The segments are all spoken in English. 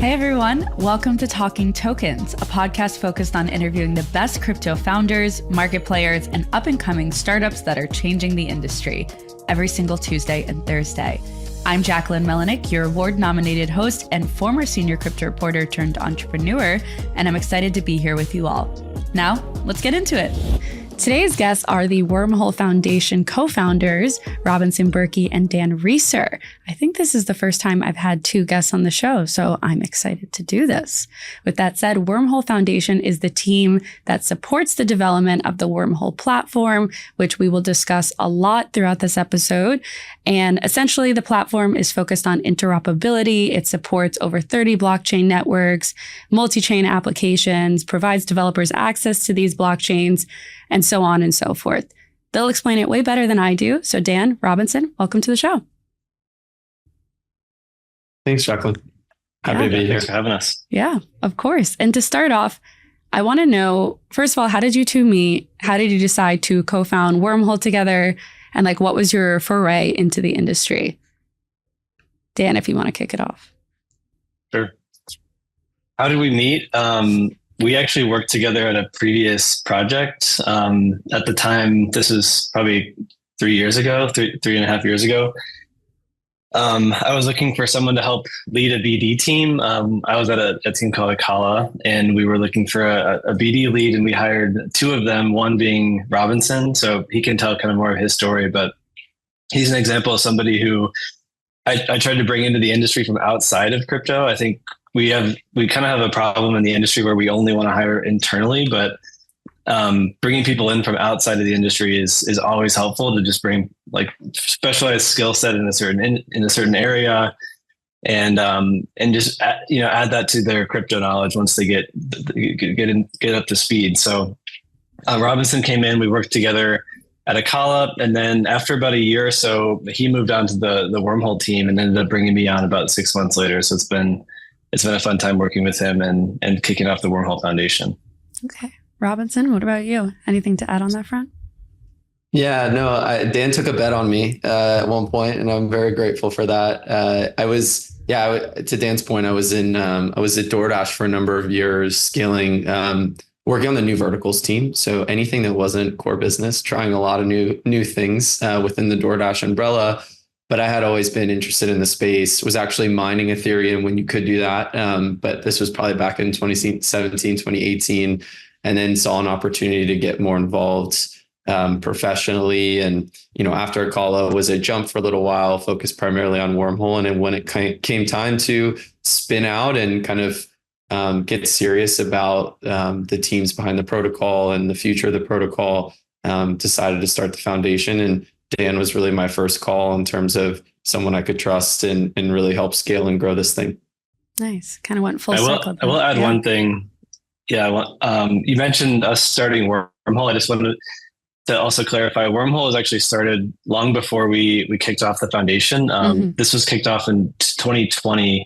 Hey everyone, welcome to Talking Tokens, a podcast focused on interviewing the best crypto founders, market players, and up-and-coming startups that are changing the industry every single Tuesday and Thursday. I'm Jacqueline Melinek, your award-nominated host and former senior crypto reporter turned entrepreneur, and I'm excited to be here with you all. Now, let's get into it. Today's guests are the Wormhole Foundation co-founders, Robinson Burkey and Dan Reecer. I think this is the first time I've had two guests on the show, so I'm excited to do this. With that said, Wormhole Foundation is the team that supports the development of the Wormhole platform, which we will discuss a lot throughout this episode. And essentially, the platform is focused on interoperability. It supports over 30 blockchain networks, multi-chain applications, provides developers access to these blockchains, and so on and so forth. They'll explain it way better than I do. So Dan, Robinson, welcome to the show. Thanks, Jacqueline. Happy to be here. Thanks for having us. Yeah, of course. And to start off, I want to know, first of all, how did you two meet? How did you decide to co-found Wormhole together? And what was your foray into the industry? Dan, if you want to kick it off. Sure. How did we meet? We actually worked together at a previous project. At the time, this was probably 3 years ago, three and a half years ago. I was looking for someone to help lead a BD team. I was at a team called Akala, and we were looking for a BD lead, and we hired two of them, one being Robinson. So he can tell kind of more of his story, but he's an example of somebody who I tried to bring into the industry from outside of crypto. I think we kind of have a problem in the industry where we only want to hire internally, but bringing people in from outside of the industry is always helpful to just bring specialized skill set in a certain area, and just add that to their crypto knowledge once they get up to speed. So Robinson came in, we worked together at Akala, and then after about a year or so, he moved on to the Wormhole team and ended up bringing me on about 6 months later. So it's been a fun time working with him and kicking off the Wormhole Foundation. Okay. Robinson, what about you? Anything to add on that front? Yeah, no, Dan took a bet on me at one point, and I'm very grateful for that. To Dan's point, I was at DoorDash for a number of years, scaling, working on the new verticals team. So anything that wasn't core business, trying a lot of new things within the DoorDash umbrella. But I had always been interested in the space, was actually mining Ethereum when you could do that. But this was probably back in 2017, 2018, and then saw an opportunity to get more involved professionally. And, after Akala was at Jump for a little while, focused primarily on Wormhole. And then when it came time to spin out and kind of get serious about the teams behind the protocol and the future of the protocol, decided to start the foundation. And Dan was really my first call in terms of someone I could trust and really help scale and grow this thing. Nice. Kind of went full circle. I will add one thing. Yeah. You mentioned us starting Wormhole. I just wanted to also clarify, Wormhole was actually started long before we kicked off the foundation. This was kicked off in 2020.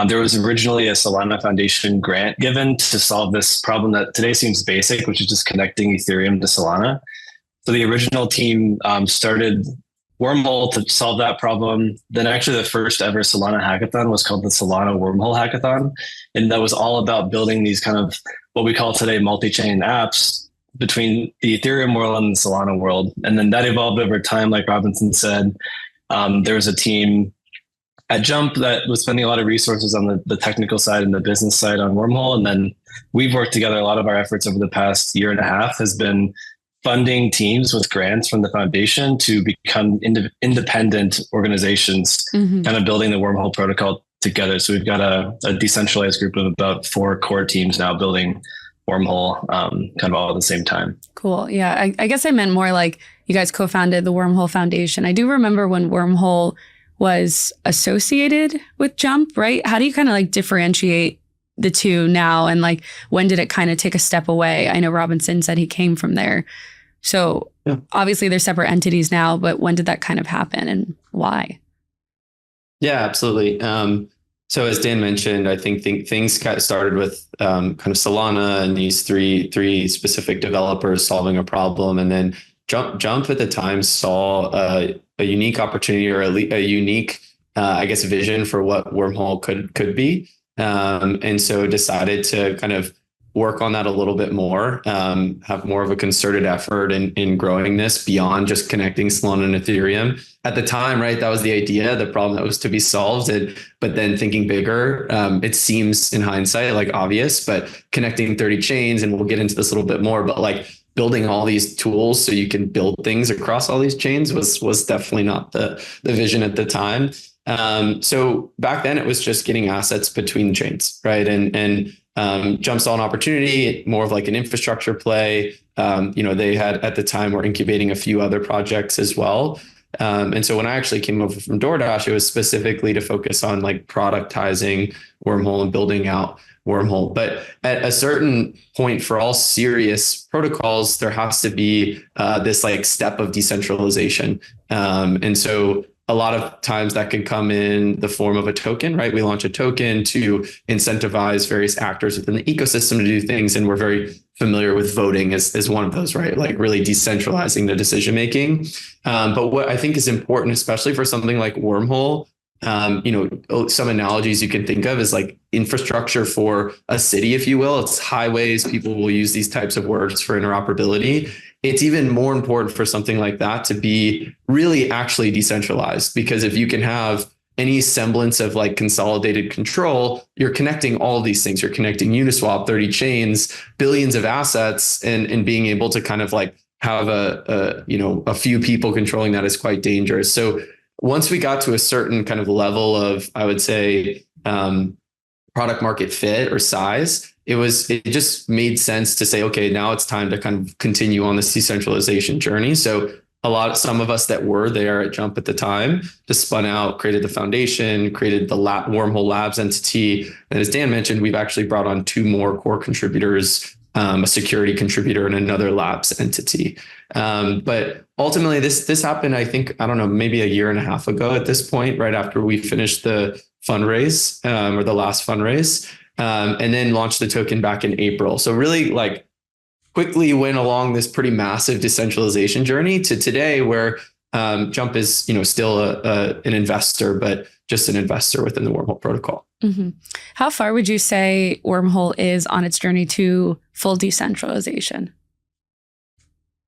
There was originally a Solana Foundation grant given to solve this problem that today seems basic, which is just connecting Ethereum to Solana. So the original team started Wormhole to solve that problem. Then actually the first ever Solana hackathon was called the Solana Wormhole Hackathon. And that was all about building these kind of what we call today multi-chain apps between the Ethereum world and the Solana world. And then that evolved over time, like Robinson said. There was a team at Jump that was spending a lot of resources on the technical side and the business side on Wormhole. And then we've worked together. A lot of our efforts over the past year and a half has been funding teams with grants from the foundation to become independent organizations, kind of building the Wormhole protocol together. So we've got a decentralized group of about 4 core teams now building Wormhole kind of all at the same time. Cool. Yeah, I guess I meant more like you guys co-founded the Wormhole Foundation. I do remember when Wormhole was associated with Jump, right? How do you kind of differentiate the two now? And when did it kind of take a step away? I know Robinson said he came from there. So Obviously they're separate entities now, but when did that kind of happen and why? Yeah, absolutely. So as Dan mentioned, I think things got started with kind of Solana and these three specific developers solving a problem. And then Jump at the time saw a unique opportunity or a unique, I guess, vision for what Wormhole could be. And so decided to kind of work on that a little bit more, have more of a concerted effort in growing this beyond just connecting Solana and Ethereum. At the time, right, that was the idea, the problem that was to be solved. But then thinking bigger, it seems in hindsight like obvious, but connecting 30 chains, and we'll get into this a little bit more, but like building all these tools so you can build things across all these chains was definitely not the vision at the time. So back then it was just getting assets between chains, right? And Jump saw an opportunity, more of like an infrastructure play. They had at the time were incubating a few other projects as well. And so when I actually came over from DoorDash, it was specifically to focus on like productizing Wormhole and building out Wormhole. But at a certain point, for all serious protocols, there has to be this like step of decentralization. And so a lot of times that can come in the form of a token, right? We launch a token to incentivize various actors within the ecosystem to do things. And we're very familiar with voting as one of those, right? Like really decentralizing the decision-making. But what I think is important, especially for something like Wormhole, some analogies you can think of is like infrastructure for a city, if you will. It's highways. People will use these types of words for interoperability. It's even more important for something like that to be really actually decentralized, because if you can have any semblance of like consolidated control, you're connecting all of these things. You're connecting Uniswap, 30 chains, billions of assets, and being able to kind of like have a few people controlling that is quite dangerous. So once we got to a certain kind of level of, I would say, product market fit or size, it just made sense to say, okay, now it's time to kind of continue on this decentralization journey. So some of us that were there at Jump at the time just spun out, created the foundation, created the Wormhole Labs entity. And as Dan mentioned, we've actually brought on 2 more core contributors, a security contributor and another labs entity. But ultimately this happened, I think, I don't know, maybe a year and a half ago at this point, right after we finished the fundraise or the last fundraise, and then launched the token back in April. So really like quickly went along this pretty massive decentralization journey to today where Jump is, still an investor, but just an investor within the Wormhole protocol. Mm-hmm. How far would you say Wormhole is on its journey to full decentralization?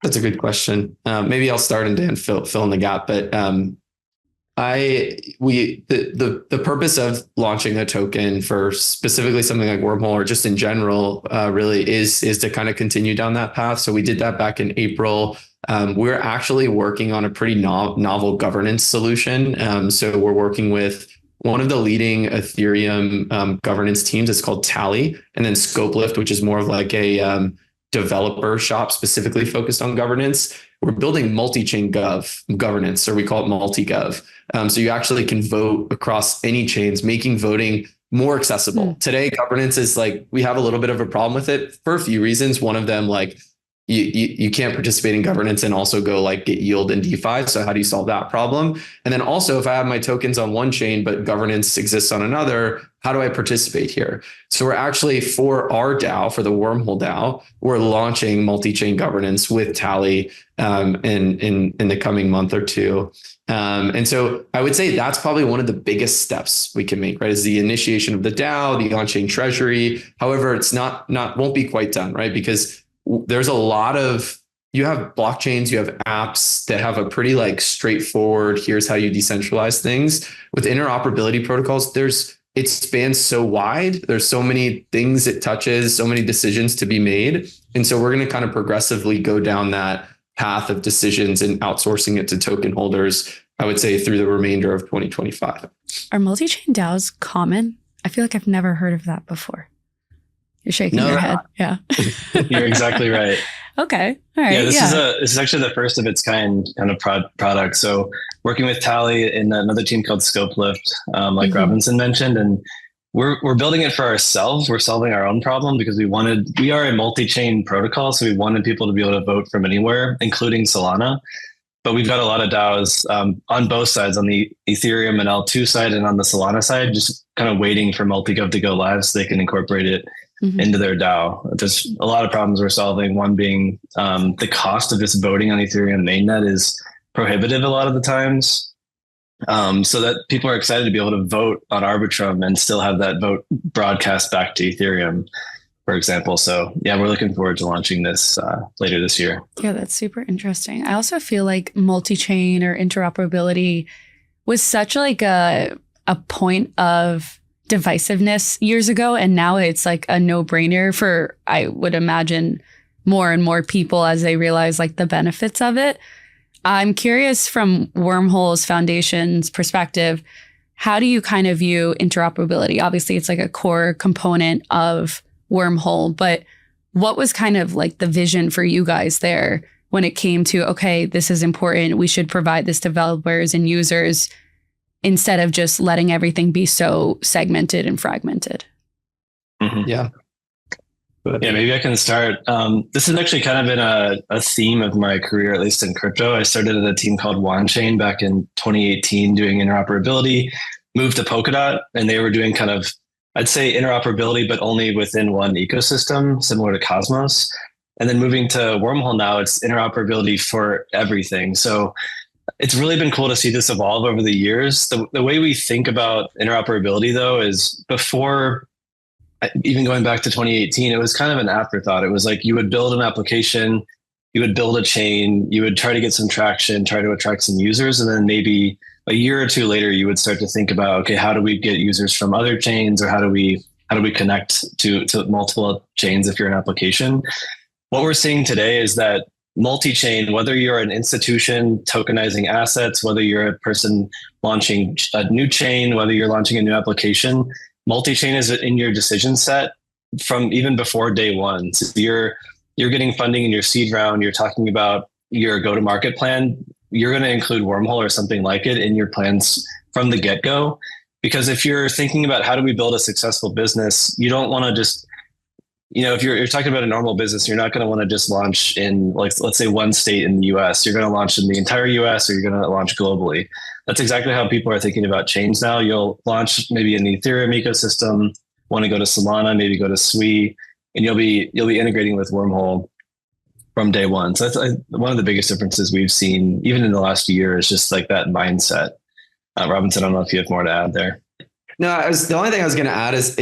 That's a good question. Maybe I'll start and Dan fill in the gap. But the purpose of launching a token for specifically something like Wormhole or just in general really is to kind of continue down that path. So we did that back in April. We're actually working on a pretty novel governance solution. So we're working with one of the leading Ethereum governance teams. It's called Tally, and then Scopelift, which is more of like a developer shop specifically focused on governance. We're building multi-chain governance, or we call it multi-gov. So you actually can vote across any chains, making voting more accessible. Today, governance is like, we have a little bit of a problem with it for a few reasons. One of them, like you can't participate in governance and also go like get yield in DeFi. So how do you solve that problem? And then also, if I have my tokens on one chain, but governance exists on another, how do I participate here? So we're actually, for our DAO, for the Wormhole DAO, we're launching multi-chain governance with Tally in the coming month or two. And so I would say that's probably one of the biggest steps we can make, right? Is the initiation of the DAO, the on-chain treasury. However, it's won't be quite done, right? Because there's a lot of, you have blockchains, you have apps that have a pretty like straightforward, here's how you decentralize things. With interoperability protocols, it spans so wide. There's so many things it touches, so many decisions to be made. And so we're going to kind of progressively go down that path of decisions and outsourcing it to token holders, I would say, through the remainder of 2025. Are multi-chain DAOs common? I feel like I've never heard of that before. You're shaking your head. Yeah. You're exactly right. Okay. All right. Yeah, this is actually the first of its kind of product. So working with Tally and another team called Scopelift, like Robinson mentioned, and we're building it for ourselves. We're solving our own problem because we are a multi-chain protocol. So we wanted people to be able to vote from anywhere, including Solana. But we've got a lot of DAOs on both sides, on the Ethereum and L2 side and on the Solana side, just kind of waiting for multi-gov to go live so they can incorporate it into their DAO. There's a lot of problems we're solving. One being the cost of just voting on Ethereum mainnet is prohibitive a lot of the times. so that people are excited to be able to vote on Arbitrum and still have that vote broadcast back to Ethereum, for example. So yeah, we're looking forward to launching this later this year. Yeah, that's super interesting. I also feel like multi-chain or interoperability was such like a point of divisiveness years ago. And now it's like a no-brainer for, I would imagine, more and more people as they realize like the benefits of it. I'm curious from Wormhole's foundation's perspective, how do you kind of view interoperability? Obviously, it's like a core component of Wormhole, but what was kind of like the vision for you guys there when it came to, okay, this is important, we should provide this to developers and users instead of just letting everything be so segmented and fragmented? Mm-hmm. Yeah. Yeah, maybe I can start. This has actually kind of been a theme of my career, at least in crypto. I started at a team called Wanchain back in 2018 doing interoperability, moved to Polkadot, and they were doing kind of, I'd say interoperability, but only within one ecosystem, similar to Cosmos. And then moving to Wormhole now, it's interoperability for everything. So it's really been cool to see this evolve over the years. The way we think about interoperability, though, is before, even going back to 2018, it was kind of an afterthought. It was like you would build an application, you would build a chain, you would try to get some traction, try to attract some users. And then maybe a year or two later, you would start to think about, okay, how do we get users from other chains, or how do we connect to multiple chains if you're an application? What we're seeing today is that multi-chain, whether you're an institution tokenizing assets, whether you're a person launching a new chain, whether you're launching a new application, multi-chain is in your decision set from even before day one. So you're getting funding in your seed round, you're talking about your go-to-market plan, you're going to include Wormhole or something like it in your plans from the get-go. Because if you're thinking about how do we build a successful business, you don't want to just, if you're talking about a normal business, you're not going to want to just launch in, like, let's say one state in the US. You're going to launch in the entire US, or you're going to launch globally. That's exactly how people are thinking about chains now. You'll launch maybe in the Ethereum ecosystem, want to go to Solana, maybe go to Sui, and you'll be integrating with Wormhole from day one. So that's one of the biggest differences we've seen, even in the last year, is just like that mindset. Robinson, I don't know if you have more to add there. No, the only thing I was going to add is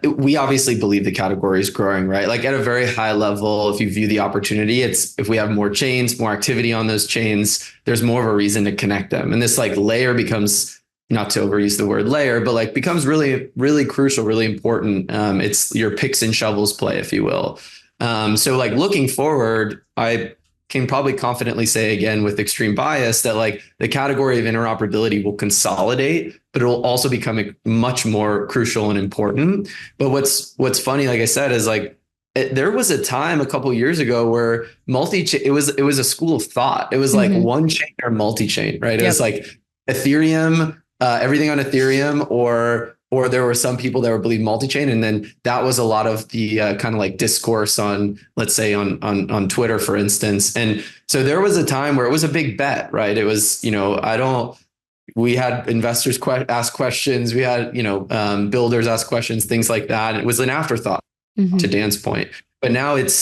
we obviously believe the category is growing, right? Like at a very high level, if you view the opportunity, if we have more chains, more activity on those chains, there's more of a reason to connect them. And this like layer becomes, not to overuse the word layer, but like becomes really, really crucial, really important. It's your picks and shovels play, if you will. So like looking forward, I can probably confidently say again with extreme bias that like the category of interoperability will consolidate, but it will also become much more crucial and important. But what's funny, like I said, is like there was a time a couple of years ago where it was a school of thought. It was like one chain or multi-chain, right? It was like Ethereum, everything on Ethereum, or there were some people that were believe multi-chain. And then that was a lot of the kind of like discourse on, let's say on Twitter, for instance. And so there was a time where it was a big bet, right? It was, we had investors ask questions. We had, builders ask questions, things like that. It was an afterthought to Dan's point, but now it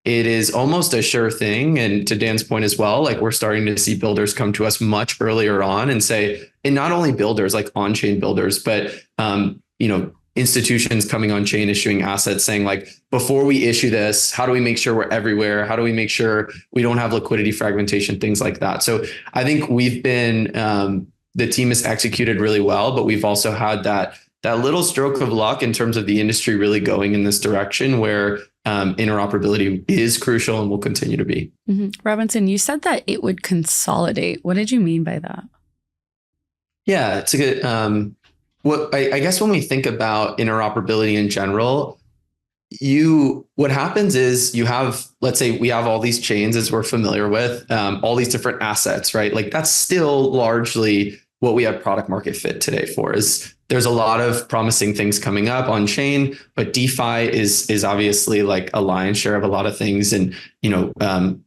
is almost a sure thing. And to Dan's point as well, like we're starting to see builders come to us much earlier on and say, and not only builders, like on-chain builders, but, institutions coming on chain, issuing assets, saying like, before we issue this, how do we make sure we're everywhere? How do we make sure we don't have liquidity fragmentation, things like that? So I think we've been, the team has executed really well, but we've also had that little stroke of luck in terms of the industry really going in this direction where interoperability is crucial and will continue to be. Robinson, you said that it would consolidate. What did you mean by that? Yeah, it's a good, I guess when we think about interoperability in general, what happens is you have, let's say we have all these chains as we're familiar with, all these different assets, right? Like that's still largely what we have product market fit today for. Is there's a lot of promising things coming up on chain, but DeFi is obviously like a lion's share of a lot of things. And,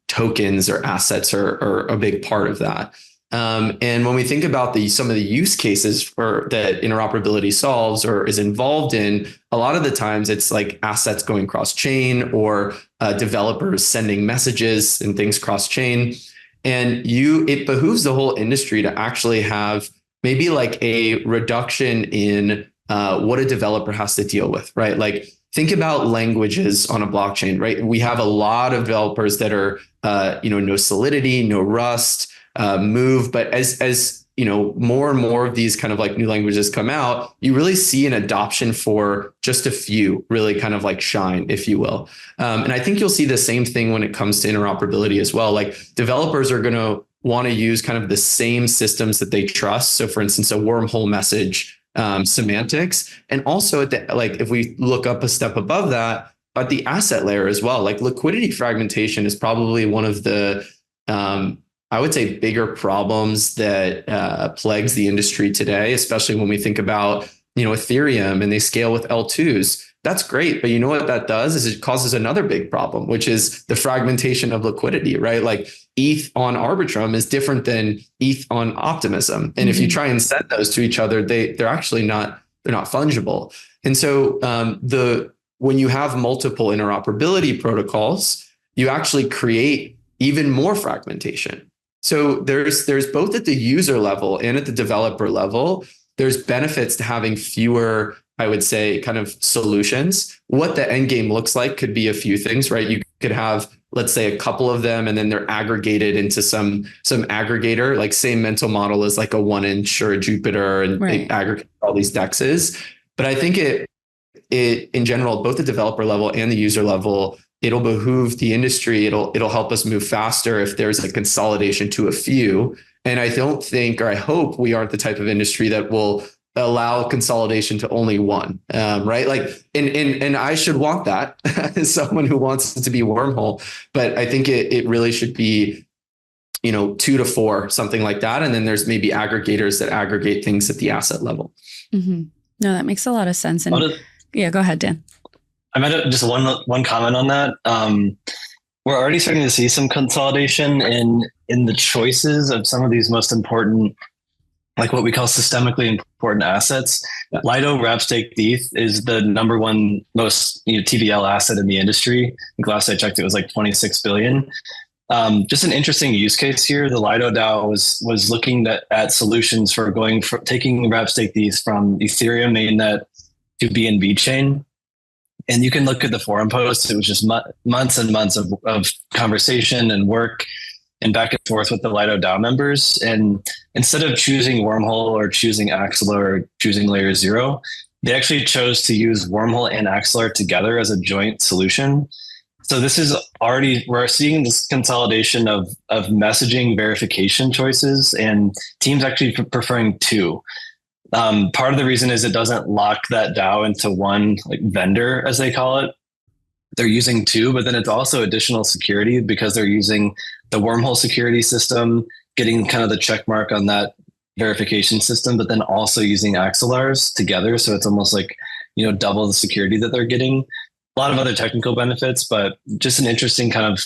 tokens or assets are a big part of that. And when we think about some of the use cases that interoperability solves or is involved in, a lot of the times it's like assets going cross chain or developers sending messages and things cross chain. And it behooves the whole industry to actually have maybe like a reduction in what a developer has to deal with, right? Like think about languages on a blockchain, right? We have a lot of developers that are, no Solidity, no Rust, Move. But as more and more of these kind of like new languages come out, you really see an adoption for just a few really kind of like shine, if you will. And I think you'll see the same thing when it comes to interoperability as well. Like developers are going to want to use kind of the same systems that they trust. So for instance, a wormhole message semantics. And also if we look up a step above that, at the asset layer as well, like liquidity fragmentation is probably one of the, I would say, bigger problems that plagues the industry today, especially when we think about, Ethereum and they scale with L2s. That's great. But you know what that does is it causes another big problem, which is the fragmentation of liquidity, right? Like ETH on Arbitrum is different than ETH on Optimism. And if you try and set those to each other, they're actually not fungible. And so when you have multiple interoperability protocols, you actually create even more fragmentation. So there's both at the user level and at the developer level, there's benefits to having fewer, I would say, kind of solutions. What the end game looks like could be a few things, right? You could have, let's say, a couple of them, and then they're aggregated into some aggregator, like same mental model as like a 1inch or a Jupiter, and they aggregate all these dexes. But I think it in general, both the developer level and the user level, it'll behoove the industry. It'll help us move faster if there's a consolidation to a few. And I don't think, or I hope we aren't the type of industry that will allow consolidation to only one, right? Like, and I should want that as someone who wants it to be Wormhole, but I think it really should be, 2 to 4, something like that. And then there's maybe aggregators that aggregate things at the asset level. Mm-hmm. No, that makes a lot of sense. And yeah, go ahead, Dan. I might have just one comment on that. We're already starting to see some consolidation in the choices of some of these most important, like what we call systemically important assets. Yeah. Lido wrap stake ETH is the number one most TVL asset in the industry. I think last I checked, it was like 26 billion. Just an interesting use case here. The Lido DAO was looking at solutions for taking wrap stake ETH from Ethereum mainnet to BNB chain. And you can look at the forum posts. It was just months and months of conversation and work and back and forth with the Lido DAO members. And instead of choosing Wormhole or choosing Axelar or choosing Layer 0, they actually chose to use Wormhole and Axelar together as a joint solution. So this is we're seeing this consolidation of messaging verification choices, and teams actually preferring two. Part of the reason is it doesn't lock that DAO into one vendor, as they call it. They're using two, but then it's also additional security because they're using the Wormhole security system, getting kind of the check mark on that verification system, but then also using Axelars together. So it's almost like, double the security that they're getting. A lot of other technical benefits, but just an interesting kind of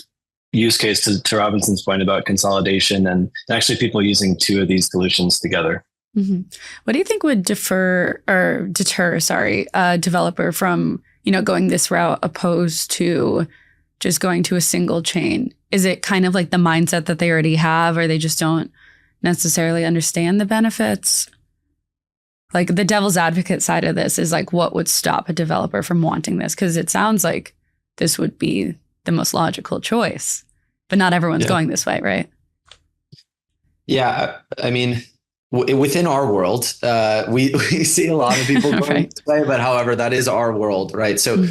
use case to Robinson's point about consolidation and actually people using two of these solutions together. Mm-hmm. What do you think would deter a developer from, going this route opposed to just going to a single chain? Is it kind of like the mindset that they already have, or they just don't necessarily understand the benefits? Like the devil's advocate side of this is like, what would stop a developer from wanting this? Because it sounds like this would be the most logical choice, but not everyone's going this way, right? Yeah, I mean, within our world, we see a lot of people going this way, but however, that is our world, right? So,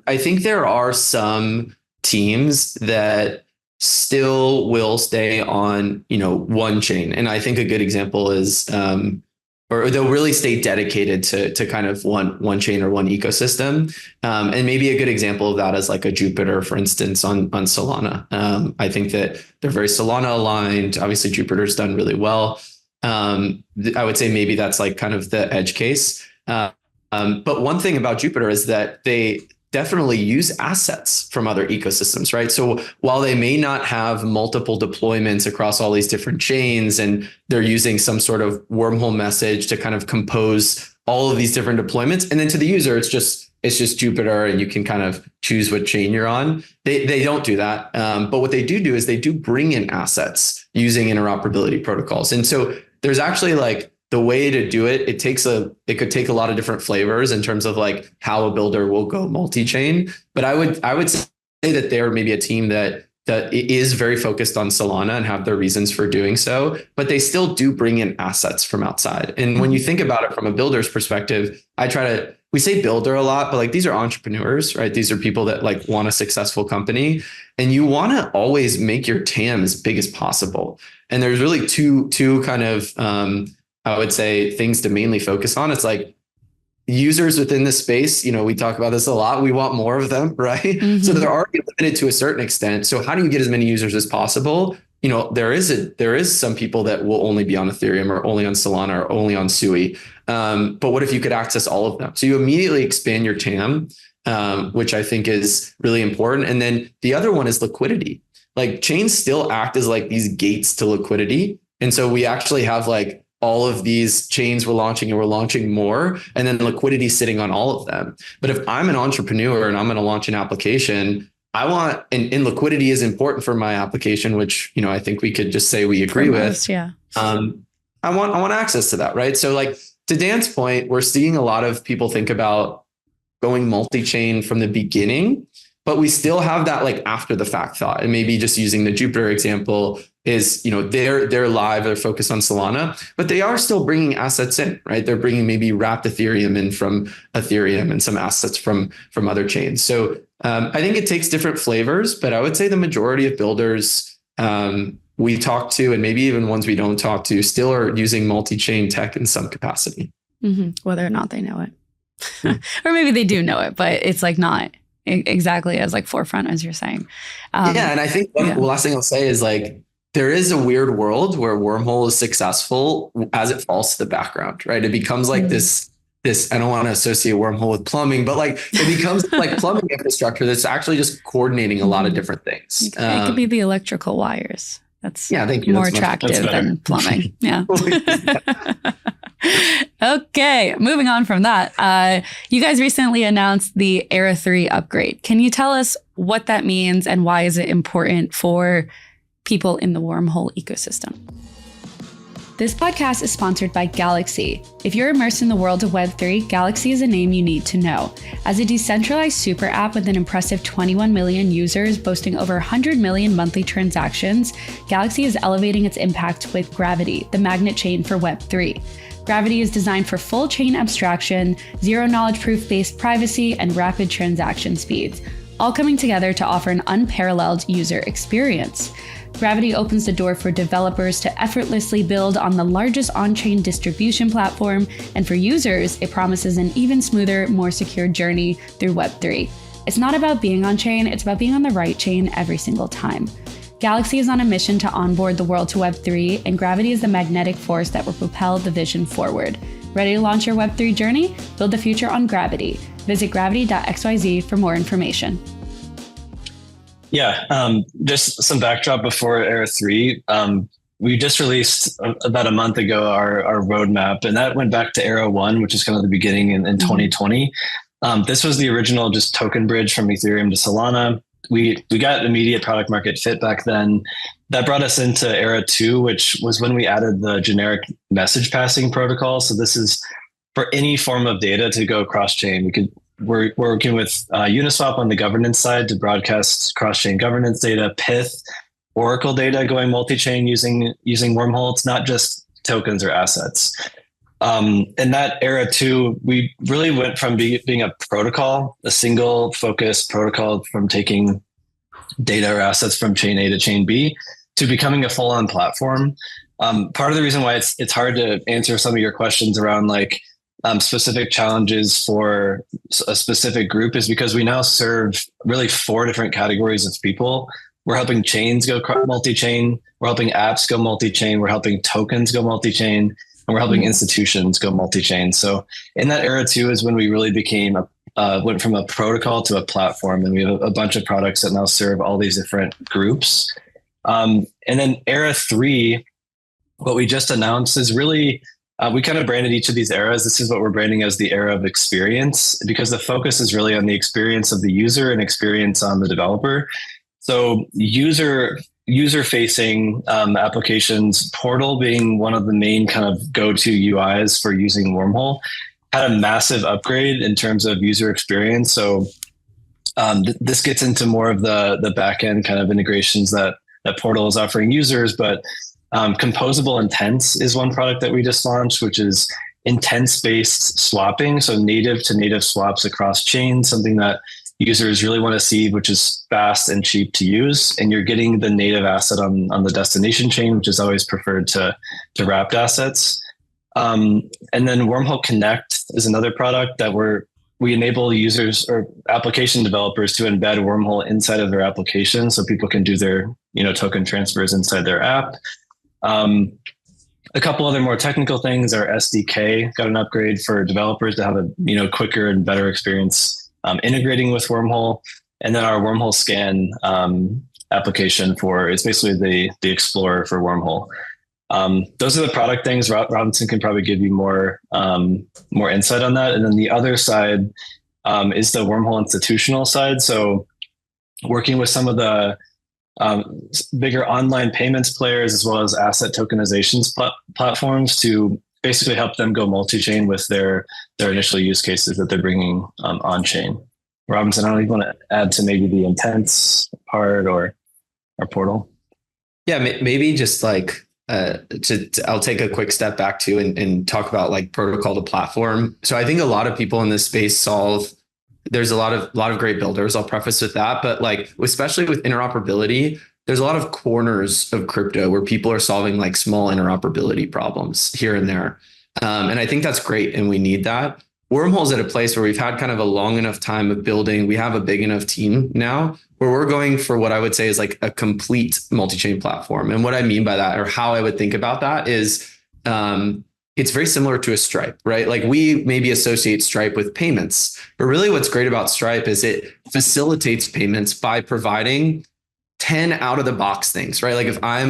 I think there are some teams that still will stay on, one chain. And I think a good example is, or they'll really stay dedicated to kind of one chain or one ecosystem. And maybe a good example of that is like a Jupiter, for instance, on Solana. I think that they're very Solana aligned. Obviously, Jupiter's done really well. I would say maybe that's like kind of the edge case. But one thing about Jupiter is that they definitely use assets from other ecosystems, right? So while they may not have multiple deployments across all these different chains, and they're using some sort of Wormhole message to kind of compose all of these different deployments. And then to the user, it's just Jupyter, and you can kind of choose what chain you're on. They don't do that. But what they do is they do bring in assets using interoperability protocols. And so there's actually like the way to do it. It could take a lot of different flavors in terms of like how a builder will go multi-chain. But I would say that they're maybe a team that is very focused on Solana and have their reasons for doing so, but they still do bring in assets from outside. And when you think about it from a builder's perspective, we say builder a lot, but like these are entrepreneurs, right? These are people that like want a successful company, and you want to always make your TAM as big as possible. And there's really two kind of, I would say, things to mainly focus on. It's like users within the space, we talk about this a lot. We want more of them, right? Mm-hmm. So they're already limited to a certain extent. So how do you get as many users as possible? There is some people that will only be on Ethereum or only on Solana or only on Sui. But what if you could access all of them? So you immediately expand your TAM, which I think is really important. And then the other one is liquidity. Like chains still act as like these gates to liquidity. And so we actually have like all of these chains we're launching more, and then liquidity sitting on all of them. But if I'm an entrepreneur and I'm going to launch an application, and liquidity is important for my application, which, I think we could just say we agree with. Yeah. I want access to that. Right. So like to Dan's point, we're seeing a lot of people think about going multi-chain from the beginning, but we still have that like after the fact thought. And maybe just using the Jupyter example is, they're live, they're focused on Solana, but they are still bringing assets in, right? They're bringing maybe wrapped Ethereum in from Ethereum and some assets from other chains. So I think it takes different flavors, but I would say the majority of builders we talk to, and maybe even ones we don't talk to, still are using multi-chain tech in some capacity. Mm-hmm. Whether or not they know it. Or maybe they do know it, but it's like not exactly as like forefront as you're saying. And I think the last thing I'll say is like, there is a weird world where Wormhole is successful as it falls to the background, right? It becomes like this, I don't want to associate Wormhole with plumbing, but like it becomes like plumbing infrastructure that's actually just coordinating a lot of different things. It could be the electrical wires. That's thank you. More attractive than plumbing. Yeah. Okay, moving on from that. You guys recently announced the Era3 upgrade. Can you tell us what that means and why is it important for people in the Wormhole ecosystem? This podcast is sponsored by Galaxy. If you're immersed in the world of Web3, Galaxy is a name you need to know. As a decentralized super app with an impressive 21 million users boasting over 100 million monthly transactions, Galaxy is elevating its impact with Gravity, the magnet chain for Web3. Gravity is designed for full chain abstraction, zero knowledge proof-based privacy, and rapid transaction speeds, all coming together to offer an unparalleled user experience. Gravity opens the door for developers to effortlessly build on the largest on-chain distribution platform, and for users, it promises an even smoother, more secure journey through Web3. It's not about being on-chain, it's about being on the right chain every single time. Galaxy is on a mission to onboard the world to Web3, and Gravity is the magnetic force that will propel the vision forward. Ready to launch your Web3 journey? Build the future on Gravity. Visit gravity.xyz for more information. Yeah, just some backdrop before Era3. We just released about a month ago our roadmap, and that went back to Era1, which is kind of the beginning in 2020. This was the original just token bridge from Ethereum to Solana. We got immediate product market fit back then. That brought us into Era2, which was when we added the generic message passing protocol. So this is for any form of data to go cross-chain. We're working with Uniswap on the governance side to broadcast cross-chain governance data, Pyth, Oracle data going multi-chain using Wormhole. It's not just tokens or assets. In that Era2, we really went from being a protocol, a single focused protocol from taking data or assets from chain A to chain B, to becoming a full-on platform. Part of the reason why it's hard to answer some of your questions around like specific challenges for a specific group is because we now serve really 4 different categories of people. We're helping chains go multi-chain. We're helping apps go multi-chain. We're helping tokens go multi-chain. And we're helping institutions go multi-chain. So in that Era2 is when we really went from a protocol to a platform. And we have a bunch of products that now serve all these different groups. And then Era3, what we just announced is really We kind of branded each of these eras. This is what we're branding as the era of experience, because the focus is really on the experience of the user and experience on the developer. So user facing applications, Portal being one of the main kind of go-to UIs for using Wormhole, had a massive upgrade in terms of user experience. So this gets into more of the back-end kind of integrations that Portal is offering users, but composable intents is one product that we just launched, which is intents-based swapping. So native to native swaps across chains, something that users really want to see, which is fast and cheap to use. And you're getting the native asset on the destination chain, which is always preferred to wrapped assets. And then Wormhole Connect is another product that we enable users or application developers to embed Wormhole inside of their application, so people can do their token transfers inside their app. A couple other more technical things. Our SDK got an upgrade for developers to have a quicker and better experience integrating with Wormhole. And then our Wormhole Scan application it's basically the Explorer for Wormhole. Those are the product things. Robinson can probably give you more insight on that. And then the other side is the Wormhole institutional side. So working with some of the bigger online payments players, as well as asset tokenizations platforms, to basically help them go multi-chain with their initial use cases that they're bringing on-chain. Robinson, I don't even want to add to maybe the intents part or Portal. Yeah, maybe just like I'll take a quick step back too and talk about like protocol to platform. So I think a lot of people in this space there's a lot of great builders. I'll preface with that, but like, especially with interoperability, there's a lot of corners of crypto where people are solving like small interoperability problems here and there. And I think that's great. And we need that. Wormhole's at a place where we've had kind of a long enough time of building. We have a big enough team now where we're going for what I would say is like a complete multi-chain platform. And what I mean by that, or how I would think about that, is it's very similar to a Stripe, right? Like we maybe associate Stripe with payments, but really what's great about Stripe is it facilitates payments by providing 10 out of the box things, right? Like if I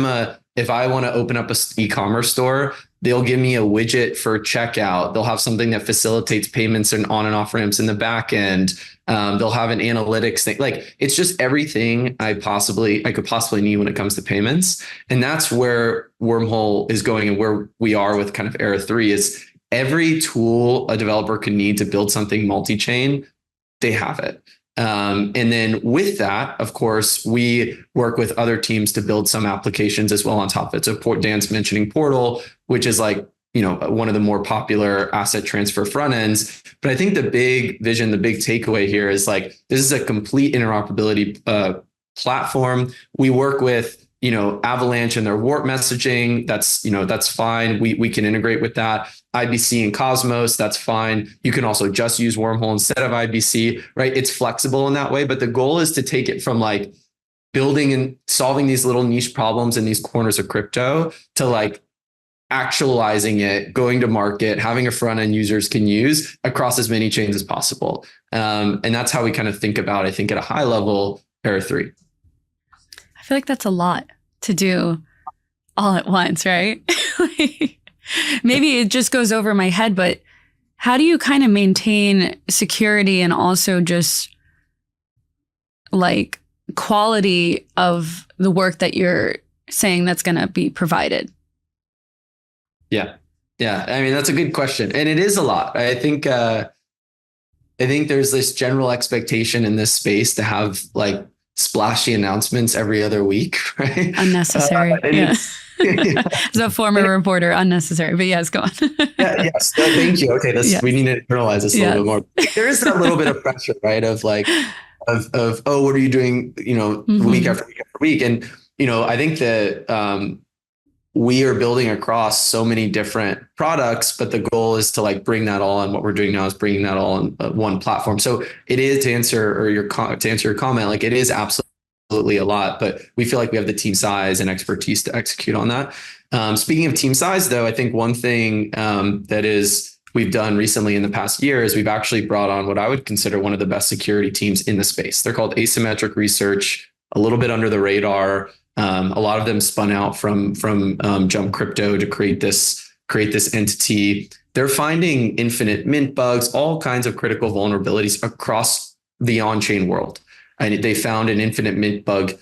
want to open up an e-commerce store, they'll give me a widget for checkout. They'll have something that facilitates payments and on and off ramps in the back end. They'll have an analytics thing. Like it's just everything I could possibly need when it comes to payments. And that's where Wormhole is going, and where we are with kind of Era3 is every tool a developer could need to build something multi-chain, they have it. And then with that, of course, we work with other teams to build some applications as well on top of it. So Dan's mentioning Portal, which is like, one of the more popular asset transfer front ends. But I think the big vision, the big takeaway here is like, this is a complete interoperability platform. We work with, Avalanche and their warp messaging. That's fine. We can integrate with that. IBC and Cosmos, that's fine. You can also just use Wormhole instead of IBC, right? It's flexible in that way. But the goal is to take it from like building and solving these little niche problems in these corners of crypto to like actualizing it, going to market, having a front end users can use across as many chains as possible. And that's how we kind of think about, I think at a high level, Era3. I feel like that's a lot to do all at once, right? Maybe it just goes over my head, but how do you kind of maintain security and also just like quality of the work that you're saying that's going to be provided? Yeah. I mean, that's a good question. And it is a lot. I think there's this general expectation in this space to have like splashy announcements every other week, right? Unnecessary. As a former reporter, unnecessary, but yes, go on. Yes. Thank you. Okay. We need to internalize this a little bit more. There is that little bit of pressure, right? Of like, oh, what are you doing, week after week after week? And, I think that, we are building across so many different products, but the goal is to like bring that all on. What we're doing now is bringing that all on one platform. So it is to answer your comment, like it is absolutely a lot, but we feel like we have the team size and expertise to execute on that. Speaking of team size though, I think one thing we've done recently in the past year is we've actually brought on what I would consider one of the best security teams in the space. They're called Asymmetric Research, a little bit under the radar. A lot of them spun out from Jump Crypto to create this create this entity. They're finding infinite mint bugs, all kinds of critical vulnerabilities across the on-chain world. And they found an infinite mint bug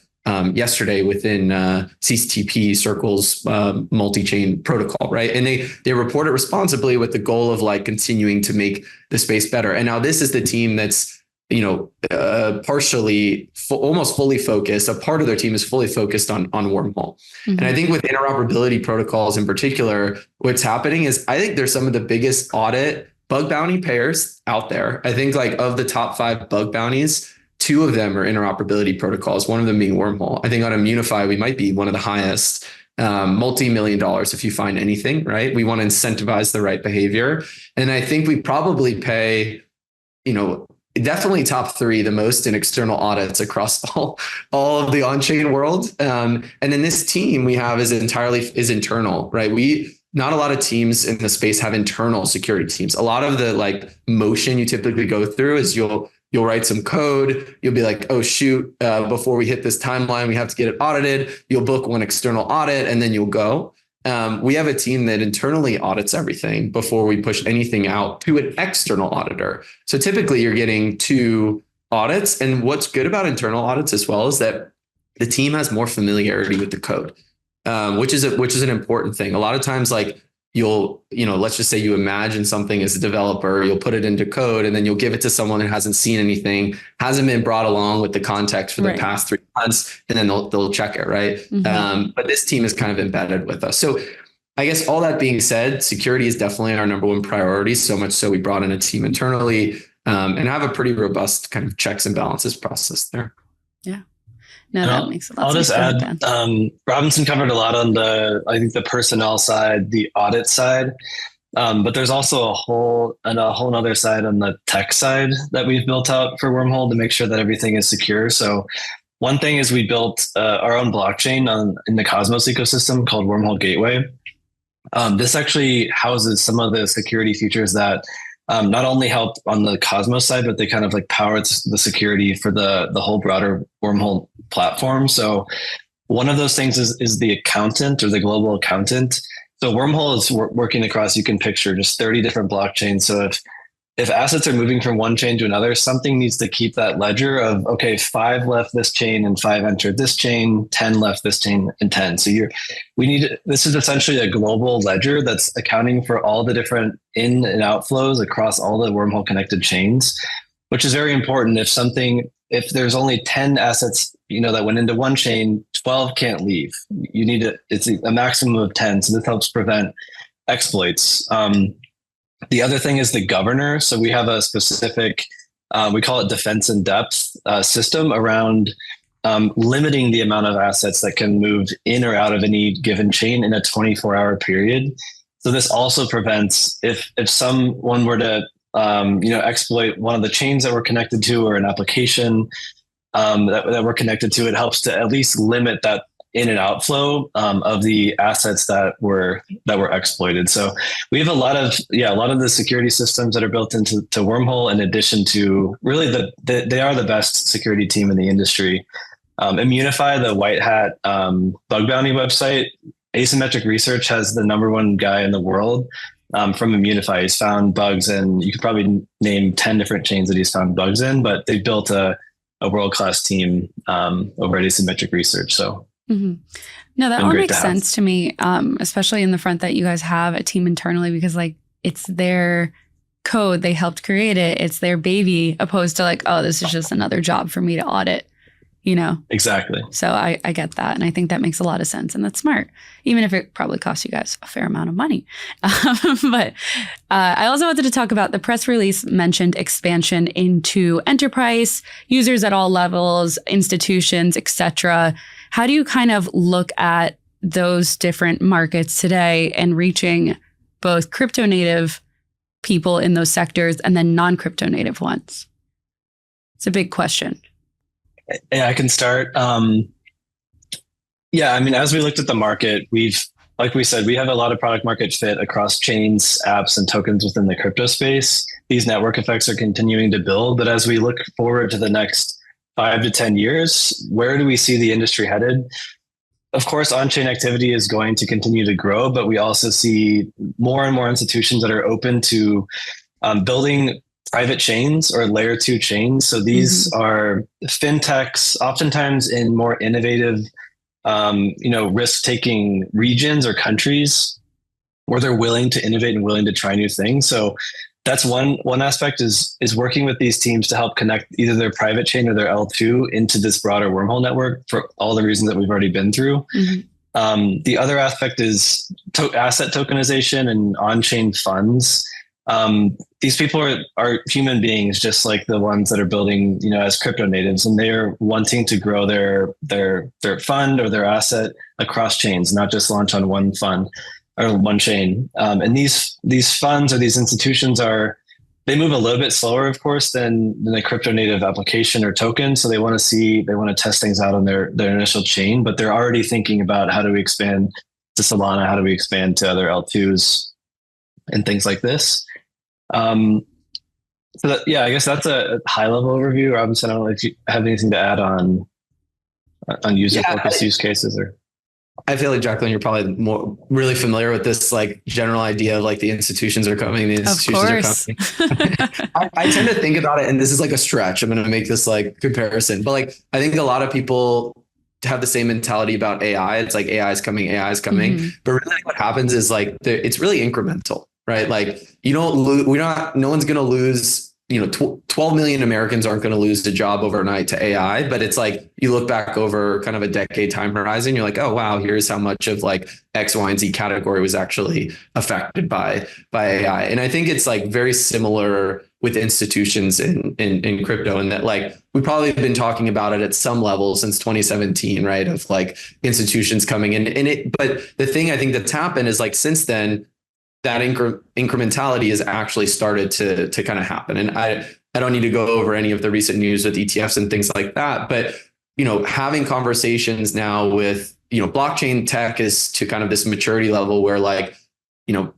yesterday within CCTP Circle's multi-chain protocol, right? And they report it responsibly with the goal of like continuing to make the space better. And now this is the team that's, partially, almost fully focused. A part of their team is fully focused on Wormhole. Mm-hmm. And I think with interoperability protocols in particular, what's happening is I think there's some of the biggest audit bug bounty pairs out there. I think like of the top 5 bug bounties, 2 of them are interoperability protocols, one of them being Wormhole. I think on Immunify, we might be one of the highest, multi-million dollars if you find anything, right? We want to incentivize the right behavior. And I think we probably pay, definitely top 3, the most in external audits across all of the on-chain world. And then this team we have is internal, right? Not a lot of teams in the space have internal security teams. A lot of the like motion you typically go through is you'll write some code. You'll be like, oh shoot, before we hit this timeline, we have to get it audited. You'll book one external audit and then you'll go. We have a team that internally audits everything before we push anything out to an external auditor. So typically you're getting 2 audits. And what's good about internal audits as well is that the team has more familiarity with the code, which is an important thing. A lot of times, like let's just say you imagine something as a developer, you'll put it into code and then you'll give it to someone that hasn't seen anything, hasn't been brought along with the context for the past 3 months, and then they'll check it, right? Mm-hmm. But this team is kind of embedded with us. So I guess all that being said, security is definitely our number 1 priority, so much so we brought in a team internally and have a pretty robust kind of checks and balances process there. Yeah. No, that makes a lot of sense. I'll just add, Robinson covered a lot on the personnel side, the audit side, but there's also a whole other side on the tech side that we've built out for Wormhole to make sure that everything is secure. So one thing is we built our own blockchain in the Cosmos ecosystem called Wormhole Gateway. This actually houses some of the security features that not only help on the Cosmos side, but they kind of like power the security for the whole broader Wormhole platform. So one of those things is the accountant or the global accountant. So Wormhole is working across, you can picture just 30 different blockchains. So if assets are moving from one chain to another, something needs to keep that ledger of, okay, 5 left this chain and 5 entered this chain, 10 left this chain and 10. So this is essentially a global ledger that's accounting for all the different in and outflows across all the Wormhole connected chains, which is very important. If there's only 10 assets, that went into one chain, 12 can't leave. It's a maximum of 10. So this helps prevent exploits. The other thing is the governor. So we have a specific, we call it defense in depth system around limiting the amount of assets that can move in or out of any given chain in a 24-hour period. So this also prevents if someone were to exploit one of the chains that we're connected to or an application that we're connected to, it helps to at least limit that in and outflow of the assets that were exploited. So we have a lot of the security systems that are built into Wormhole, in addition to really they are the best security team in the industry. Immunify, the white hat bug bounty website, Asymmetric Research has the number 1 guy in the world from Immunify. He's found bugs, and you could probably name 10 different chains that he's found bugs in, but they built a world-class team over at Asymmetric Research. So. Mm-hmm. No, that all makes sense to me, especially in the front that you guys have a team internally, because like it's their code, they helped create it, it's their baby, opposed to like, oh, this is just another job for me to audit, Exactly. So I get that, and I think that makes a lot of sense, and that's smart, even if it probably costs you guys a fair amount of money. But I also wanted to talk about the press release mentioned expansion into enterprise users at all levels, institutions, etc. How do you kind of look at those different markets today and reaching both crypto native people in those sectors and then non-crypto native ones? It's a big question. Yeah, I can start. As we looked at the market, like we said, we have a lot of product market fit across chains, apps, and tokens within the crypto space. These network effects are continuing to build, but as we look forward to the next 5 to 10 years, where do we see the industry headed? of course, on-chain activity is going to continue to grow, but we also see more and more institutions that are open to building private chains or layer 2 chains. So these are fintechs, oftentimes in more innovative, risk-taking regions or countries where they're willing to innovate and willing to try new things. So that's one aspect is working with these teams to help connect either their private chain or their L2 into this broader Wormhole network for all the reasons that we've already been through. The other aspect is asset tokenization and on-chain funds. These people are human beings, just like the ones that are building, as crypto natives, and they're wanting to grow their fund or their asset across chains, not just launch on one fund or one chain. And these funds or these institutions they move a little bit slower, of course, than a crypto native application or token. So they want to test things out on their initial chain, but they're already thinking about how do we expand to Solana? How do we expand to other L2s and things like this? I guess that's a high level overview. Robinson, I don't know if you have anything to add on user focused use cases or. I feel like, Jacqueline, you're probably really familiar with this like general idea of like the institutions are coming, the institutions are coming. I tend to think about it, and this is like a stretch. I'm going to make this like comparison, but like I think a lot of people have the same mentality about AI. It's like AI is coming. But really what happens is like it's really incremental, right? Like you don't lose. No one's going to lose. 12 million Americans aren't going to lose a job overnight to AI, but it's like you look back over kind of a decade time horizon, you're like, oh, wow, here's how much of like X, Y, and Z category was actually affected by AI. And I think it's like very similar with institutions in crypto, and that like we've probably been talking about it at some level since 2017, right? Of like institutions coming in but the thing I think that's happened is like since then, that incrementality has actually started to kind of happen. And I don't need to go over any of the recent news with ETFs and things like that, but, having conversations now with, blockchain tech is to kind of this maturity level where like,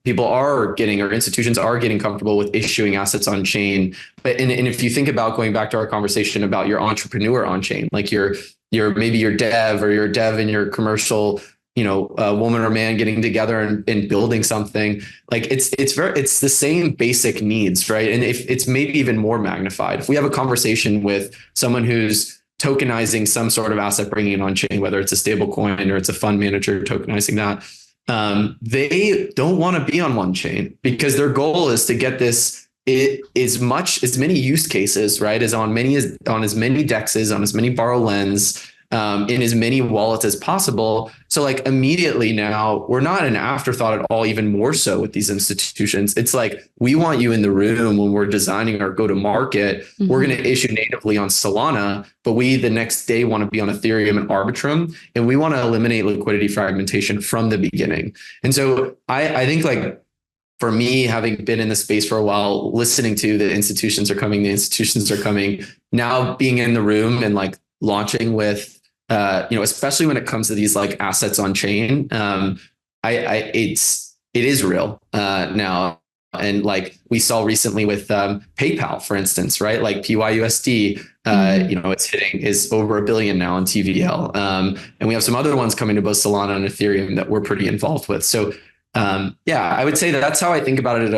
people are getting, or institutions are getting comfortable with issuing assets on chain. But, and if you think about going back to our conversation about your entrepreneur on chain, like maybe your dev or your dev in your commercial, a woman or man getting together and building something, like it's the same basic needs, right? And if it's maybe even more magnified, if we have a conversation with someone who's tokenizing some sort of asset, bringing it on chain, whether it's a stable coin or it's a fund manager tokenizing that, they don't want to be on one chain because their goal is to get this as many use cases, right, as on as many dexes, on as many borrow lens, in as many wallets as possible. So like immediately now we're not an afterthought at all, even more so with these institutions. It's like, we want you in the room when we're designing our go-to-market. We're going to issue natively on Solana, but we the next day want to be on Ethereum and Arbitrum, and we want to eliminate liquidity fragmentation from the beginning. And so I think like, for me, having been in the space for a while, listening to the institutions are coming, now being in the room and like launching with, especially when it comes to these like assets on chain, it is real now. And like we saw recently with PayPal, for instance, right? Like PYUSD, is over $1 billion now on TVL. And we have some other ones coming to both Solana and Ethereum that we're pretty involved with. So I would say that's how I think about it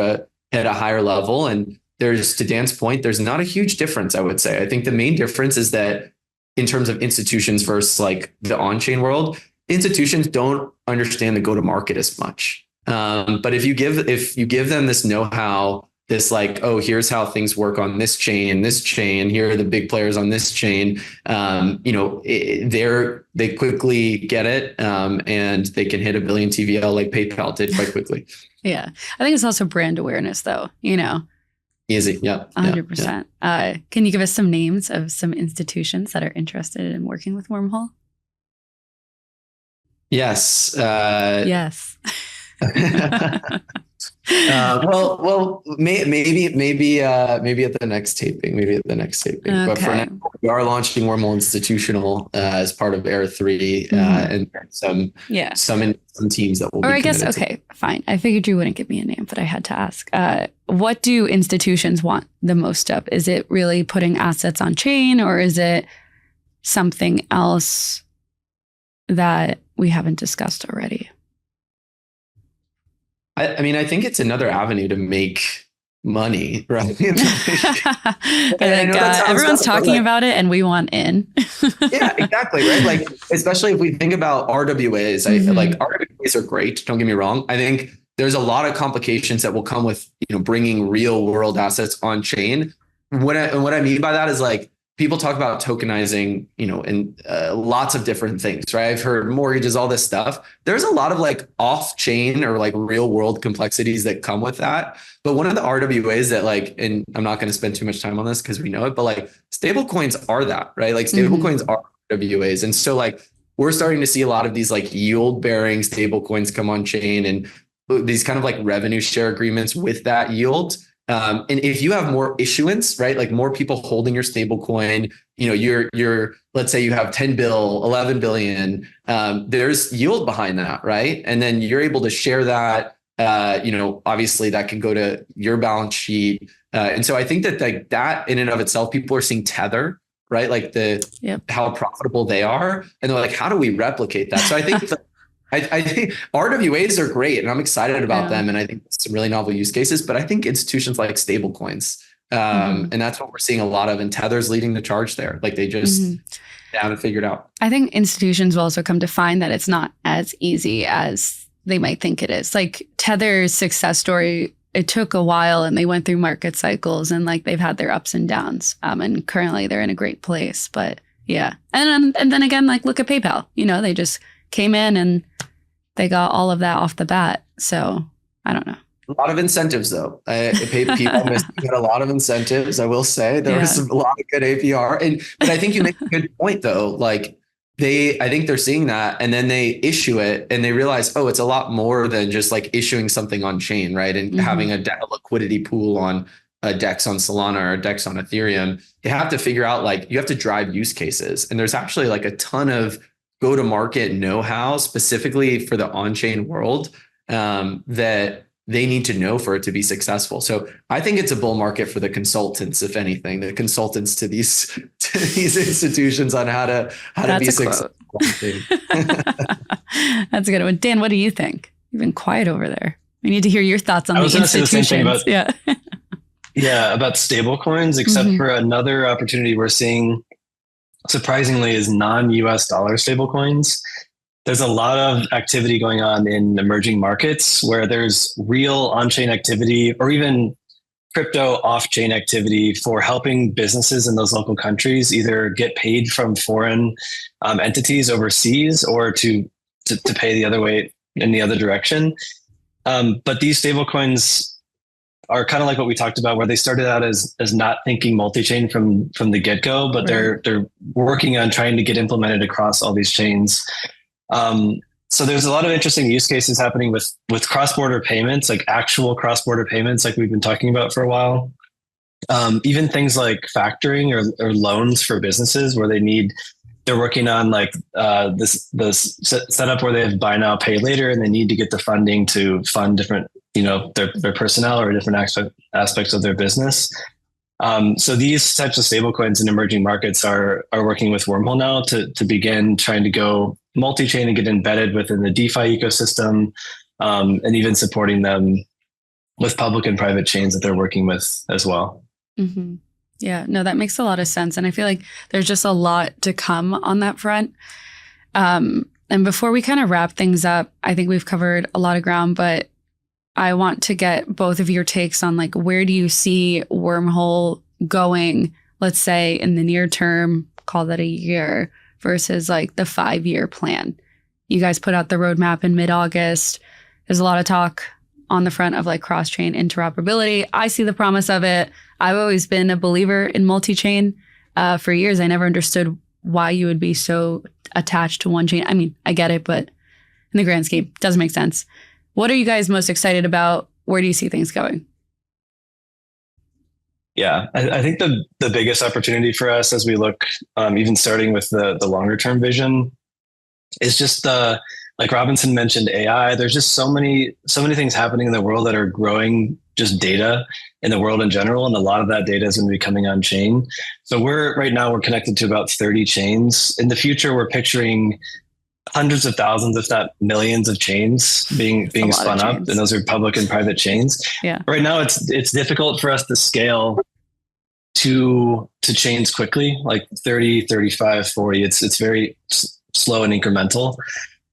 at a higher level. And to Dan's point, there's not a huge difference, I would say. I think the main difference is that in terms of institutions versus like the on-chain world, institutions don't understand the go-to-market as much. But if you give them this know-how, this like, oh, here's how things work on this chain, here are the big players on this chain, they quickly get it, and they can hit $1 billion TVL like PayPal did quite quickly. Yeah. I think it's also brand awareness though, Easy. Yeah. 100%. Yeah. Can you give us some names of some institutions that are interested in working with Wormhole? Yes. Yes. Maybe at the next taping. Okay. But for now, we are launching Wormhole Institutional as part of Era3, and some teams that will. Or I guess fine. I figured you wouldn't give me a name, but I had to ask. What do institutions want the most of? Is it really putting assets on chain, or is it something else that we haven't discussed already? I mean, I think it's another avenue to make money, right? Everyone's talking about it and we want in. Yeah, exactly. Right. Like, especially if we think about RWAs, like RWAs are great. Don't get me wrong. I think there's a lot of complications that will come with, bringing real world assets on chain. What I mean by that is like, people talk about tokenizing, and lots of different things, right? I've heard mortgages, all this stuff. There's a lot of like off chain or like real world complexities that come with that. But one of the RWAs that like, and I'm not going to spend too much time on this because we know it, but like stable coins are that, right? Like stable coins are RWAs. And so like, we're starting to see a lot of these like yield bearing stable coins come on chain and these kind of like revenue share agreements with that yield. And if you have more issuance, right, like more people holding your stable coin, you're let's say you have 10 bill, 11 billion, there's yield behind that, right? And then you're able to share that, obviously that can go to your balance sheet. And so I think that like that in and of itself, people are seeing Tether, right? Like how profitable they are. And they're like, how do we replicate that? So I think I think RWAs are great and I'm excited about them. And I think some really novel use cases, but I think institutions like stable coins, and that's what we're seeing a lot of, and Tether's leading the charge there. Like they just haven't figured out. I think institutions will also come to find that it's not as easy as they might think it is. Like Tether's success story, it took a while and they went through market cycles and like they've had their ups and downs. And currently they're in a great place, but yeah. And then again, like look at PayPal, they just came in and they got all of that off the bat. So I don't know. A lot of incentives though. People get a lot of incentives. I will say there was a lot of good APR. But I think you make a good point though. Like I think they're seeing that and then they issue it and they realize, oh, it's a lot more than just like issuing something on chain, right? And having a liquidity pool on a DEX on Solana or a DEX on Ethereum. You have to figure out like, you have to drive use cases. And there's actually like a ton of go-to-market know-how specifically for the on-chain world that they need to know for it to be successful. So I think it's a bull market for the consultants, if anything, the consultants to these institutions on how to be successful. That's a good one. Dan, what do you think? You've been quiet over there. We need to hear your thoughts on the institutions. About stable coins, except for another opportunity we're seeing surprisingly is non-US dollar stablecoins. There's a lot of activity going on in emerging markets where there's real on-chain activity or even crypto off-chain activity for helping businesses in those local countries either get paid from foreign entities overseas or to pay the other way in the other direction. But these stablecoins are kind of like what we talked about, where they started out as not thinking multi-chain from the get-go, but they're working on trying to get implemented across all these chains. So there's a lot of interesting use cases happening with cross-border payments, like actual cross-border payments, like we've been talking about for a while. Even things like factoring or loans for businesses where they're working on like this setup where they have buy now, pay later, and they need to get the funding to fund different, their personnel or different aspects of their business. So these types of stablecoins in emerging markets are working with Wormhole now to begin trying to go multi-chain and get embedded within the DeFi ecosystem, and even supporting them with public and private chains that they're working with as well. Mm-hmm. Yeah, no, that makes a lot of sense. And I feel like there's just a lot to come on that front. And before we kind of wrap things up, I think we've covered a lot of ground, but I want to get both of your takes on like, where do you see Wormhole going, let's say in the near term, call that a year, versus like the 5-year plan? You guys put out the roadmap in mid-August. There's a lot of talk on the front of like cross-chain interoperability. I see the promise of it. I've always been a believer in multi-chain for years. I never understood why you would be so attached to one chain. I mean, I get it, but in the grand scheme, it doesn't make sense. What are you guys most excited about? Where do you see things going? Yeah, I think the biggest opportunity for us as we look, even starting with the longer term vision, is just like Robinson mentioned, AI. There's just so many things happening in the world that are growing just data in the world in general, and a lot of that data is going to be coming on chain. So right now we're connected to about 30 chains. In the future, we're picturing hundreds of thousands, if not millions of chains being spun up, and those are public and private chains. Yeah. Right now it's difficult for us to scale to chains quickly, like 30, 35, 40. It's very slow and incremental.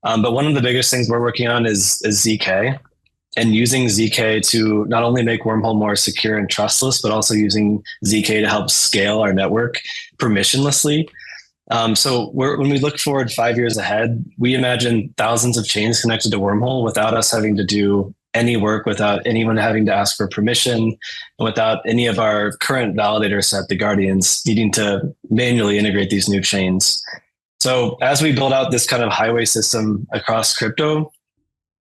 But one of the biggest things we're working on is ZK, and using ZK to not only make Wormhole more secure and trustless, but also using ZK to help scale our network permissionlessly. So when we look forward 5 years ahead, we imagine thousands of chains connected to Wormhole without us having to do any work, without anyone having to ask for permission, and without any of our current validator set, the Guardians, needing to manually integrate these new chains. So as we build out this kind of highway system across crypto,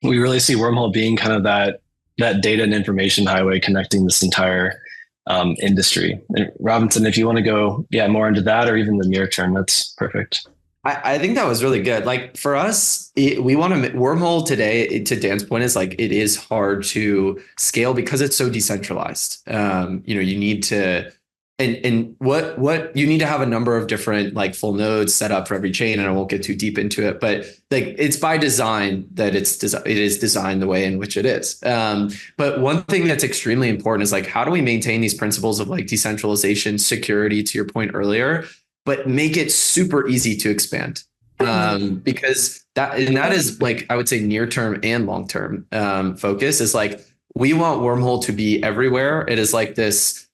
we really see Wormhole being kind of that data and information highway connecting this entire industry. And Robinson, if you want to go more into that, or even the near term, that's perfect. I think that was really good. Like for us, we want to Wormhole today, to Dan's point, is like, it is hard to scale because it's so decentralized. You need to, and what you need to have a number of different like full nodes set up for every chain. And I won't get too deep into it, but like it's by design that it is designed the way in which it is. But one thing that's extremely important is like, how do we maintain these principles of like decentralization, security, to your point earlier, but make it super easy to expand? Because that is like, I would say near term and long term focus is like, we want Wormhole to be everywhere. It is like this,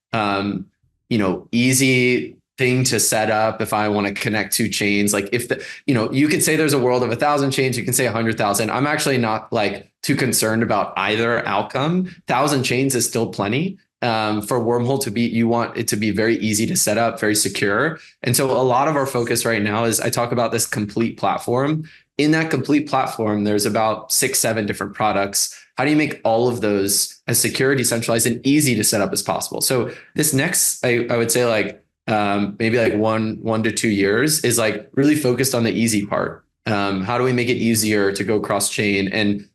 easy thing to set up if I want to connect two chains. Like if you could say there's a world of 1,000 chains, you can say 100,000. I'm actually not like too concerned about either outcome. 1,000 chains is still plenty. For Wormhole to be, you want it to be very easy to set up, very secure. And so a lot of our focus right now is, I talk about this complete platform. In that complete platform, there's about 6-7 different products. How do you make all of those as secure, decentralized, and easy to set up as possible? So this next, I would say like maybe like 1 to 2 years is like really focused on the easy part. How do we make it easier to go cross chain and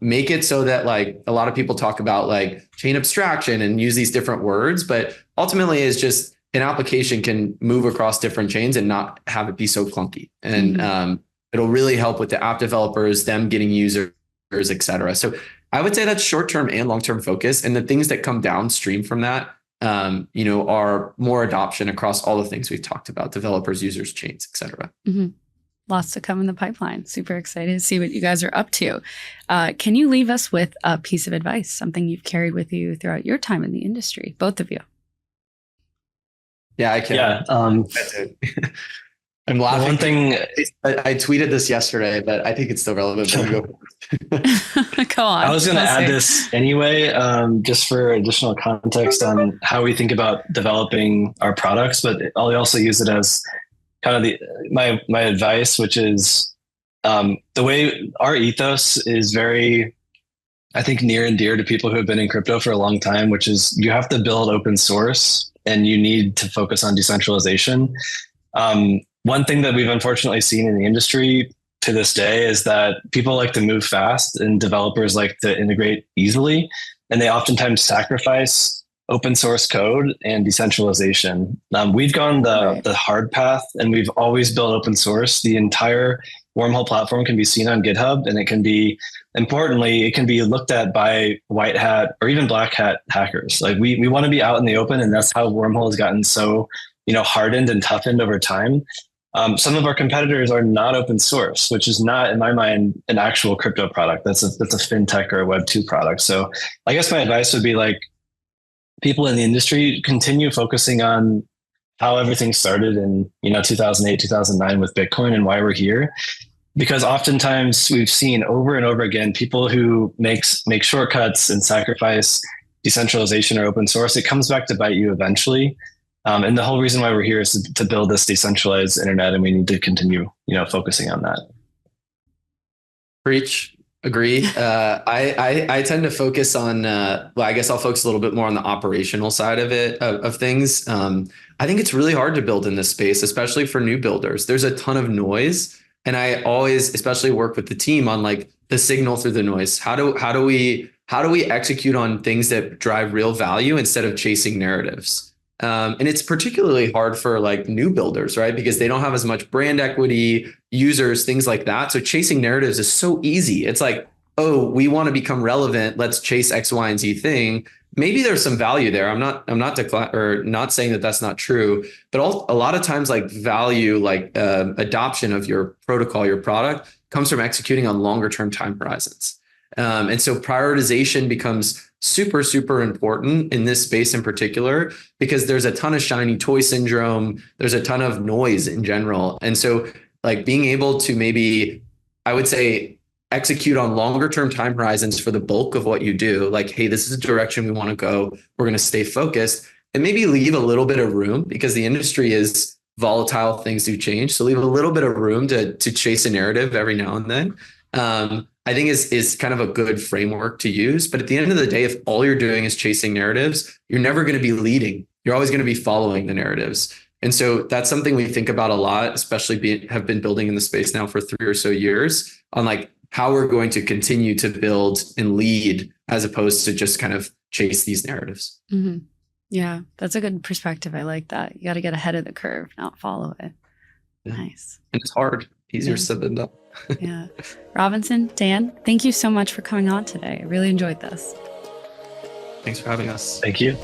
make it so that like a lot of people talk about like chain abstraction and use these different words, but ultimately is just an application can move across different chains and not have it be so clunky. And it'll really help with the app developers, them getting users, et cetera. So I would say that's short-term and long-term focus. And the things that come downstream from that, are more adoption across all the things we've talked about: developers, users, chains, et cetera. Mm-hmm. Lots to come in the pipeline. Super excited to see what you guys are up to. Can you leave us with a piece of advice, something you've carried with you throughout your time in the industry, both of you? Yeah, I can. Yeah. I'm laughing. One thing I tweeted this yesterday, but I think it's still relevant. Go on. I was going to add this anyway, just for additional context on how we think about developing our products, but I'll also use it as kind of my advice, which is the way our ethos is very, I think, near and dear to people who have been in crypto for a long time, which is you have to build open source and you need to focus on decentralization. One thing that we've unfortunately seen in the industry to this day is that people like to move fast and developers like to integrate easily, and they oftentimes sacrifice open source code and decentralization. We've gone the hard path, and we've always built open source. The entire Wormhole platform can be seen on GitHub, and it can be looked at by white hat or even black hat hackers. Like we want to be out in the open, and that's how Wormhole has gotten so hardened and toughened over time. Some of our competitors are not open source, which is not, in my mind, an actual crypto product. That's a fintech or a Web2 product. So I guess my advice would be like, people in the industry continue focusing on how everything started in 2008, 2009 with Bitcoin and why we're here. Because oftentimes we've seen over and over again people who make shortcuts and sacrifice decentralization or open source. It comes back to bite you eventually. And the whole reason why we're here is to build this decentralized internet, and we need to continue, focusing on that. Preach. Agree. I tend to focus on, I guess I'll focus a little bit more on the operational side of it, of things. I think it's really hard to build in this space, especially for new builders. There's a ton of noise. And I always, especially work with the team on like the signal through the noise. How do we execute on things that drive real value instead of chasing narratives? And it's particularly hard for like new builders, right? Because they don't have as much brand equity. users, things like that. So chasing narratives is so easy. It's like, oh, we want to become relevant. Let's chase X, Y, and Z thing. Maybe there's some value there. I'm not not saying that that's not true, but a lot of times like value, like adoption of your protocol, your product comes from executing on longer term time horizons. And so prioritization becomes super, super important in this space in particular, because there's a ton of shiny toy syndrome. There's a ton of noise in general. And so like being able to maybe, I would say, execute on longer term time horizons for the bulk of what you do. Like, hey, this is the direction we want to go. We're going to stay focused, and maybe leave a little bit of room, because the industry is volatile. Things do change. So leave a little bit of room to chase a narrative every now and then. I think is kind of a good framework to use. But at the end of the day, if all you're doing is chasing narratives, you're never going to be leading. You're always going to be following the narratives. And so that's something we think about a lot, especially have been building in the space now for 3 or so years, on like how we're going to continue to build and lead, as opposed to just kind of chase these narratives. Mm-hmm. Yeah, that's a good perspective. I like that. You got to get ahead of the curve, not follow it. Yeah. Nice. And it's hard. Easier said than done. Yeah. Robinson, Dan, thank you so much for coming on today. I really enjoyed this. Thanks for having us. Thank you.